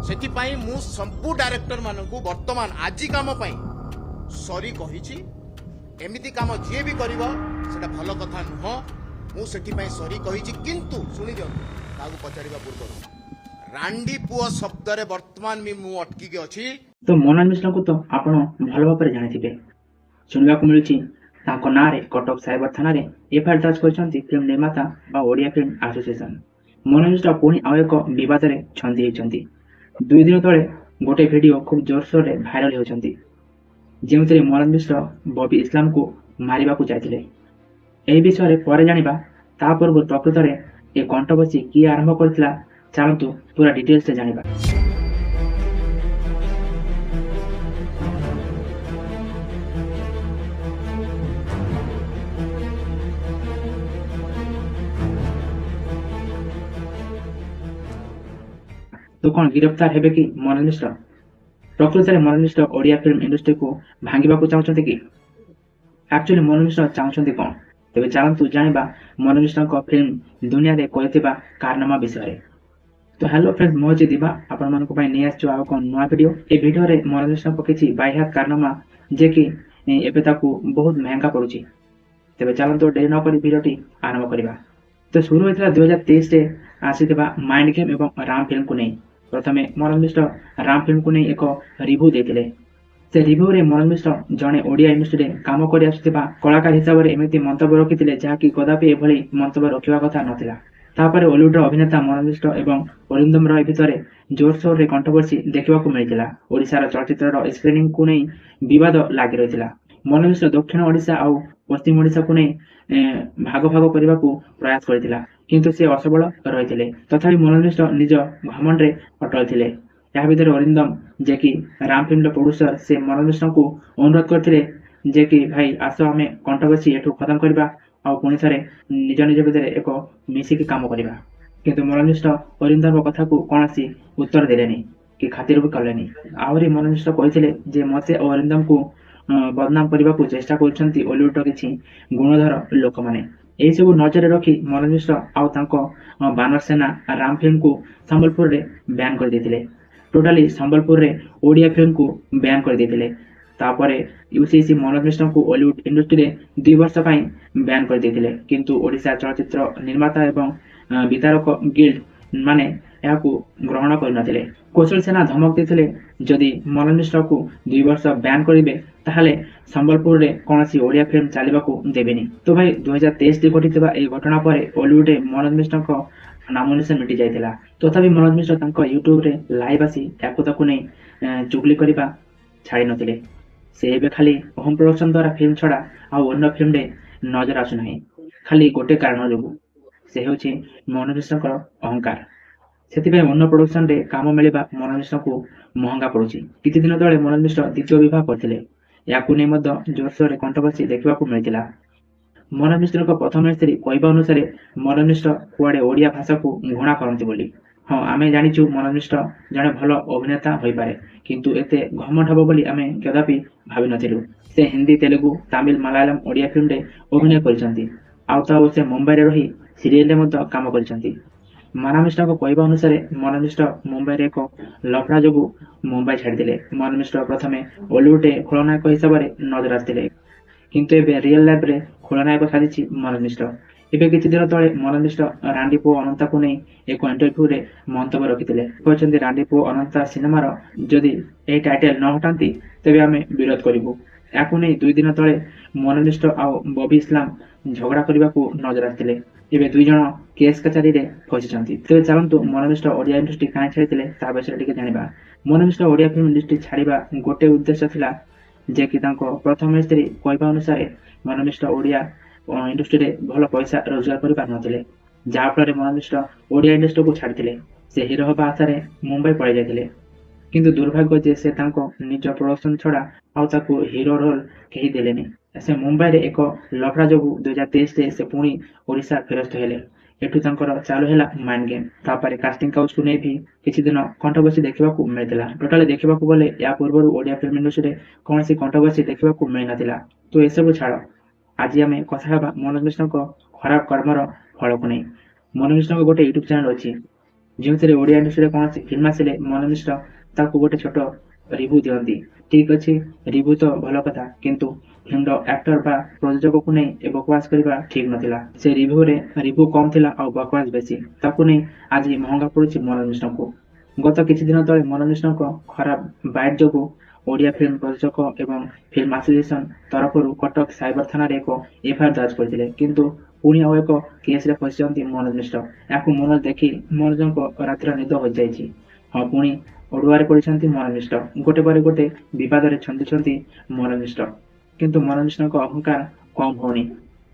ସେଥିପାଇଁ ମୁଁ ସବୁ ଡାଇରେକ୍ଟର ମାନଙ୍କୁ ବର୍ତ୍ତମାନ ଆଜି କାମ ପାଇଁ ସରି କହିଛି। ଏମିତି କାମ ଯିଏ ବି କରିବ ସେଟା ଭଲ କଥା ନୁହଁ। ମୁଁ ସେଥିପାଇଁ ସରି କହିଛି। କିନ୍ତୁ ଶୁଣି ଦିଅନ୍ତୁ, କାହାକୁ ପଚାରିବା ପୂର୍ବରୁ ରାଣ୍ଡି ପୁଅ ଶବ୍ଦରେ ବର୍ତ୍ତମାନ ବି ମୁଁ ଅଟକିକି ଅଛି। ତ ମୋନାଲ ମିଶ୍ରଙ୍କୁ ତ ଆପଣ ଭଲ ଭାବରେ ଜାଣିଥିବେ। ଶୁଣିବାକୁ ମିଳୁଛି ତାଙ୍କ ନାଁରେ କଟକ ସାଇବର ଥାନାରେ ଏଫଆଇଆର ଦର୍ଜ କରିଛନ୍ତି ଫିଲ୍ମ ନିର୍ମାତା ବା ଓଡ଼ିଆ ଫିଲ୍ମ ଆସୋସିଏସନ। ମୋନାଲ ମିଶ୍ର ପୁଣି ଆଉ ଏକ ବିବାଦରେ ଛନ୍ଦି ହୋଇଛନ୍ତି। 2 ଦିନ ତଳେ ଗୋଟେ ଭିଡିଓ ଖୁବ୍ ଜୋରସୋରରେ ଭାଇରାଲ ହେଉଛନ୍ତି, ଯେଉଁଥିରେ ମୋନାଲ ମିଶ୍ର ବବି ଇସଲାମକୁ ମାରିବାକୁ ଯାଇଥିଲେ। ଏହି ବିଷୟରେ ପରେ ଜାଣିବା। ତା ପୂର୍ବରୁ ପ୍ରକୃତରେ ଏ କଣ୍ଟ୍ରୋଭର୍ସି କିଏ ଆରମ୍ଭ କରିଥିଲା, ଚାଲନ୍ତୁ ପୁରା ଡିଟେଲ୍ସରେ ଜାଣିବା। तो कौन गिरफ्तार हेबे कि मोनाल मिश्र? प्रकृତରେ ମୋନାଲ ମିଶ୍ର ଓଡ଼ିଆ ଫିଲ୍ମ ଇଣ୍ଡଷ୍ଟ୍ରିକୁ ଭାଙ୍ଗିବାକୁ ଚାହୁଁଛନ୍ତି କି? ଆକ୍ଚୁଆଲି ମୋନାଲ ମିଶ୍ର ଚାହୁଁଛନ୍ତି କ'ଣ? ତେବେ ଚାଲନ୍ତୁ ଜାଣିବା ମୋନାଲ ମିଶ୍ରଙ୍କ ଫିଲ୍ମ ଦୁନିଆରେ କରିଥିବା କାରନାମା ବିଷୟରେ। ତ ହ୍ୟାଲୋ ଫ୍ରେଣ୍ଡସ୍, ମୁଁ ହେଉଛି ଦିବା, ଆପଣମାନଙ୍କ ପାଇଁ ନେଇ ଆସିଛୁ ଆଉ ଏକ ନୂଆ ଭିଡ଼ିଓ। ଏ ଭିଡ଼ିଓରେ ମୋନାଲ ମିଶ୍ରଙ୍କ କିଛି ବାହ୍ୟାତ କାରନାମା ଯିଏକି ଏବେ ତାକୁ ବହୁତ ମହଙ୍ଗା ପଡ଼ୁଛି। ତେବେ ଚାଲନ୍ତୁ ଡେରି ନ କରି ଭିଡ଼ିଓଟି ଆରମ୍ଭ କରିବା। ତ शुरू होता 2023 आसीथिबा माइंड गेम एवं राम फिल्म को नहीं। प्रथमे मोनाल मिश्र राम फिल्म को नहीं एक रिव्यू देते। से रिव्यू रे मोनाल मिश्र जड़े ओडिया इंडस्ट्री रे काम कर आसुथिबा कलाकार हिसाब से एमती मंतव्य रखिथिले जहाँकि कदापि एभली मंतव्य रखिबा कथा नथिला। तापर हॉलीवुड अभिनेता मोनाल मिश्र एवं अरिंदम रॉय भितर जोरसोर रे कंट्रोवर्सी देखा मिलता। ओडिशार चलचित्र स्क्रीनिंग को नहीं विवाद लगी रही। मोनाल मिश्र दक्षिण ओडिशा और पश्चिम ओडिशा को नहीं भाग भाग करने को प्रयास करथिला, किंतु से असफल रही। तथापि मोनाल मिश्र निज घमंड रे अटल थिले। या भितर अरिंदम जे कि राम फिल्म प्रोड्यूसर से मोनाल मिश्र को अनुरोध करथिले जे कि भाई आस आम कंट्रोवर्सी एठू खत्म करबा आ पुणी थे निज निज भितर एक मिसिकी काम करबा। किंतु मोनाल मिश्र अरिंदम कथा को कौनसी उत्तर देलेनी कि खातिर भी कलेनी। आहरी मोनाल मिश्र कहथिले जे मते अरिंदम को बदनाम करने को चेष्टा करछंती हॉलीवुड किछि गुणधर लोक माने। यही सब नजर रखी मोनाल मिश्र आउ तांको बानर सेना राम फिल्म को संबलपुर रे बैन कर देथिले। टोटाली संबलपुर रे ओडिया फिल्म को बैन कर देथिले। तापरे यूसीसी मोनाल मिश्र को हॉलीवुड इंडस्ट्री रे 2 वर्ष पई बैन कर देथिले, किंतु ओडिशा चलचित्र निर्माता एवं वितरक गिल्ड माने याकू ग्रहण करनथिले। कौशल सेना धमक देथिले जदि मोनाल मिश्र को 2 वर्ष बैन करिवे ताहले संबलपुर रे कोनसी ओडिया फिल्म चलिबाकू देबेनी। तो भाई 2023 रे घटितबा ए घटना परे हॉलीवुड रे मोनाल मिश्र को नामोनिशन मिटी जायतिला। तथापि मोनाल मिश्र तांको यूट्यूब रे लाइव आसी याकू ताकू नै चुगली करिबा छाड़ी नथिले। से एबे खाली होम प्रोडक्शन द्वारा फिल्म छड़ा आ अन्य फिल्म रे नजर आसु नाही, खाली गोटे कारण जोगु, से होछि मोनाल मिश्रकर अहंकार। ସେଥିପାଇଁ ଅନ୍ୟ ପ୍ରୋଡକ୍ସନରେ କାମ ମିଳିବା ମୋନାଲ ମିଶ୍ରଙ୍କୁ ମହଙ୍ଗା ପଡୁଛି। କିଛି ଦିନ ତଳେ ମୋନାଲ ମିଶ୍ର ଦ୍ୱିତୀୟ ବିବାହ କରିଥିଲେ। ଏହାକୁ ନେଇ ମଧ୍ୟ ଜୋରସୋରରେ କଣ୍ଟ୍ରୋଭର୍ସି ଦେଖିବାକୁ ମିଳିଥିଲା। ମୋନାଲ ମିଶ୍ରଙ୍କ ପ୍ରଥମ ସ୍ତ୍ରୀ କହିବା ଅନୁସାରେ ମୋନାଲ ମିଶ୍ର କୁଆଡ଼େ ଓଡ଼ିଆ ଭାଷାକୁ ଘୃଣା କରନ୍ତି ବୋଲି। ହଁ, ଆମେ ଜାଣିଛୁ ମୋନାଲ ମିଶ୍ର ଜଣେ ଭଲ ଅଭିନେତା ହୋଇପାରେ, କିନ୍ତୁ ଏତେ ଘମଣ୍ଡ ହେବ ବୋଲି ଆମେ କଦାପି ଭାବିନଥିଲୁ। ସେ ହିନ୍ଦୀ, ତେଲୁଗୁ, ତାମିଲ, ମାଲାୟାଲମ, ଓଡ଼ିଆ ଫିଲ୍ମରେ ଅଭିନୟ କରିଛନ୍ତି। ଆଉ ତ ସେ ମୁମ୍ବାଇରେ ରହି ସିରିଏଲରେ ମଧ୍ୟ କାମ କରିଛନ୍ତି। ମୋନାଲ ମିଶ୍ରଙ୍କ କହିବା ଅନୁସାରେ ମୋନାଲ ମିଶ୍ର ମୁମ୍ବାଇରେ ଏକ ଲଫଡ଼ା ଯୋଗୁଁ ମୁମ୍ବାଇ ଛାଡ଼ିଥିଲେ। ମୋନାଲ ମିଶ୍ର ପ୍ରଥମେ ହଲିଉଡରେ ଖଳନାୟକ ହିସାବରେ ନଜର ଆସିଥିଲେ, କିନ୍ତୁ ଏବେ ରିଏଲ ଲାଇଫରେ ଖଳନାୟକ ସାଜିଛି ମୋନାଲ ମିଶ୍ର। ଏବେ କିଛି ଦିନ ତଳେ ମୋନାଲ ମିଶ୍ର ରାଣ୍ଡି ପୁଅ ଅନନ୍ତାକୁ ନେଇ ଏକ ଇଣ୍ଟରଭ୍ୟୁରେ ମନ୍ତବ୍ୟ ରଖିଥିଲେ। କହିଛନ୍ତି ରାଣ୍ଡି ପୁଅ ଅନନ୍ତା ସିନେମାର ଯଦି ଏହି ଟାଇଟେଲ ନ ହଟାନ୍ତି ତେବେ ଆମେ ବିରୋଧ କରିବୁ। ଏହାକୁ ନେଇ 2 ଦିନ ତଳେ ମୋନାଲ ମିଶ୍ର ଆଉ ବବି ଇସଲାମ ଝଗଡ଼ା କରିବାକୁ ନଜର ଆସିଥିଲେ। ଏବେ 2 ଜଣ କେସ୍ କଚାରୀରେ ଫସିଛନ୍ତି। ତେବେ ଚାଲନ୍ତୁ ମୋନାଲ ମିଶ୍ର ଓଡ଼ିଆ ଇଣ୍ଡଷ୍ଟ୍ରି କାହିଁ ଛାଡ଼ିଥିଲେ ତା ବିଷୟରେ ଟିକେ ଜାଣିବା। ମୋନାଲ ମିଶ୍ର ଓଡ଼ିଆ ଫିଲ୍ମ ଇଣ୍ଡଷ୍ଟ୍ରି ଛାଡ଼ିବା ଗୋଟେ ଉଦ୍ଦେଶ୍ୟ ଥିଲା ଯେ କି ତାଙ୍କ ପ୍ରଥମ ସ୍ତ୍ରୀ କହିବା ଅନୁସାରେ ମୋନାଲ ମିଶ୍ର ଓଡ଼ିଆ ଇଣ୍ଡଷ୍ଟ୍ରିରେ ଭଲ ପଇସା ରୋଜଗାର କରିପାରୁନଥିଲେ, ଯାହାଫଳରେ ମୋନାଲ ମିଶ୍ର ଓଡ଼ିଆ ଇଣ୍ଡଷ୍ଟ୍ରିକୁ ଛାଡ଼ିଥିଲେ। ସେ ହିରୋ ହେବା ଆଶାରେ ମୁମ୍ବାଇ ପଳାଇ ଯାଇଥିଲେ, କିନ୍ତୁ ଦୁର୍ଭାଗ୍ୟ ଯେ ସେ ତାଙ୍କ ନିଜ ପ୍ରଡକ୍ସନ ଛଡ଼ା ଆଉ ତାକୁ ହିରୋ ରୋଲ କେହି ଦେଲେନି। ସେ ମୁମ୍ବାଇରେ ଏକ ଲଫଡ଼ା ଯୋଗୁଁ 2023ରେ ସେ ପୁଣି ଓଡ଼ିଶା ଫେରସ୍ତ ହେଲେ। ଏଠୁ ତାଙ୍କର ଚାଲୁ ହେଲା ମାଇଣ୍ଡ ଗେମ୍। ତାପରେ କାଷ୍ଟିଂ କାଉଚକୁ ନେଇ ବି କିଛି ଦିନ କଣ୍ଟ୍ରୋଭର୍ସି ଦେଖିବାକୁ ମିଳିଥିଲା। ଟୋଟାଲି ଦେଖିବାକୁ ଗଲେ ଏହା ପୂର୍ବରୁ ଓଡ଼ିଆ ଫିଲ୍ମ ଇଣ୍ଡଷ୍ଟ୍ରିରେ କୌଣସି କଣ୍ଟ୍ରୋଭର୍ସି ଦେଖିବାକୁ ମିଳିନଥିଲା। ତ ଏସବୁ ଛାଡ଼, ଆଜି ଆମେ କଥା ହେବା ମୋନାଲ ମିଶ୍ରଙ୍କ ଖରାପ କର୍ମର ଫଳକୁ ନେଇ। ମୋନାଲ ମିଶ୍ରଙ୍କ ଗୋଟେ ୟୁଟ୍ୟୁବ ଚ୍ୟାନେଲ ଅଛି, ଯେଉଁଥିରେ ଓଡ଼ିଆ ଇଣ୍ଡଷ୍ଟ୍ରିରେ କୌଣସି ଫିଲ୍ମ ଆସିଲେ ମନୋଜ ମିଶ୍ର ତାକୁ ଗୋଟେ ଛୋଟ ରିଭ୍ୟୁ ଦିଅନ୍ତି। ଠିକ୍ ଅଛି, ରିଭ୍ୟୁ ତ ଭଲ କଥା, କିନ୍ତୁ ଫିଲ୍ମର ଆକ୍ଟର ବା ପ୍ରଯୋଜକକୁ ନେଇ ଏ ବକବାସ କରିବା ଠିକ୍ ନଥିଲା। ସେ ରିଭ୍ୟୁରେ ରିଭ୍ୟୁ କମ୍ ଥିଲା ଆଉ ବକବାସ ବେଶୀ। ତାକୁ ନେଇ ଆଜି ମହଙ୍ଗା ପଡ଼ୁଛି ମନୋଜ ମିଶ୍ରଙ୍କୁ। ଗତ କିଛି ଦିନ ତଳେ ମନୋଜ ମିଶ୍ରଙ୍କ ଖରାପ ବାଇଟ୍ ଯୋଗୁଁ ଓଡ଼ିଆ ଫିଲ୍ମ ପ୍ରଯୋଜକ ଏବଂ ଫିଲ୍ମ ଆସୋସିଏସନ ତରଫରୁ କଟକ ସାଇବର ଥାନାରେ ଏକ ଏଫଆଇଆର ଦର୍ଜ କରିଥିଲେ। କିନ୍ତୁ ପୁଣି ଆଉ ଏକ କେସରେ ଫସିଛନ୍ତି ମନୋଜ ମିଶ୍ର। ଏହାକୁ ମନୋଜ ଦେଖି ମନୋଜଙ୍କ ରାତିର ନିଦ ହଜିଯାଇଛି। ହଁ, ପୁଣି ଅଡୁଆରେ ପଡ଼ିଛନ୍ତି ମନୋଜ ମିଶ୍ର। ଗୋଟେ ପରେ ଗୋଟେ ବିବାଦରେ ଛନ୍ଦିଛନ୍ତି ମନୋଜ ମିଶ୍ର। କିନ୍ତୁ ମନୋଜ ମିଶ୍ରଙ୍କ ଅହଙ୍କାର କମ୍ ହଉନି।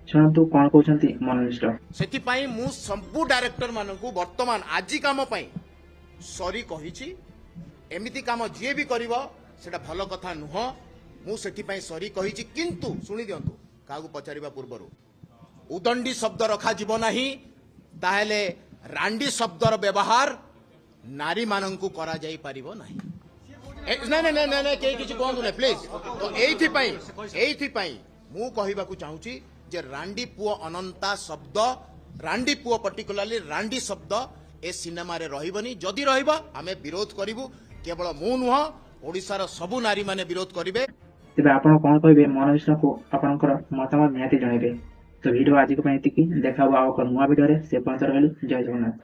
ଶୁଣନ୍ତୁ କ'ଣ କହୁଛନ୍ତି ମନୋଜ ମିଶ୍ର। ସେଥିପାଇଁ ମୁଁ ସବୁ ଡାଇରେକ୍ଟର ମାନଙ୍କୁ ବର୍ତ୍ତମାନ ଆଜି କାମ ପାଇଁ ସରି କହିଛି। ଏମିତି କାମ ଯିଏ ବି କରିବ ସେଟା ଭଲ କଥା ନୁହଁ। ମୁଁ ସେଥିପାଇଁ ସରି କହିଛି, କିନ୍ତୁ ଶୁଣି ଦିଅନ୍ତୁ କାହାକୁ ପଚାରିବା ପୂର୍ବରୁ। ଉଦଣ୍ଡି ଶବ୍ଦ ରଖାଯିବ ନାହିଁ, ତାହେଲେ ରାଣ୍ଡି ଶବ୍ଦର ବ୍ୟବହାର ନାରୀମାନଙ୍କୁ କରାଯାଇପାରିବ ନାହିଁ। ନାଇଁ ନାଇଁ ନାଇଁ ନାଇଁ, କେହି କିଛି କୁହନ୍ତୁ ନାହିଁ ପ୍ଲିଜ। ତ ଏଇଥିପାଇଁ ମୁଁ କହିବାକୁ ଚାହୁଁଛି ଯେ ରାଣ୍ଡି ପୁଅ ଅନନ୍ତା ଶବ୍ଦ, ରାଣ୍ଡି ପୁଅ ପର୍ଟିକୁଲାରଲି ରାଣ୍ଡି ଶବ୍ଦ ଏ ସିନେମାରେ ରହିବନି। ଯଦି ରହିବ ଆମେ ବିରୋଧ କରିବୁ। କେବଳ ମୁଁ ନୁହଁ, ଓଡ଼ିଶାର ସବୁ ନାରୀମାନେ ବିରୋଧ କରିବେ। ତେବେ ଆପଣ କ'ଣ କହିବେ ମନୋଜ ମିଶ୍ରଙ୍କୁ ଆପଣଙ୍କର ମତାମତ ନିହାତି ଜଣାଇବେ। ତ ଭିଡ଼ିଓ ଆଜିକୁ ପାଇଁ ଏତିକି। ଦେଖା ହବ ଆଉ ଏକ ନୂଆ ଭିଡ଼ିଓରେ। ସେ ପର୍ଯ୍ୟନ୍ତ ରହିଲି। ଜୟ ଜଗନ୍ନାଥ।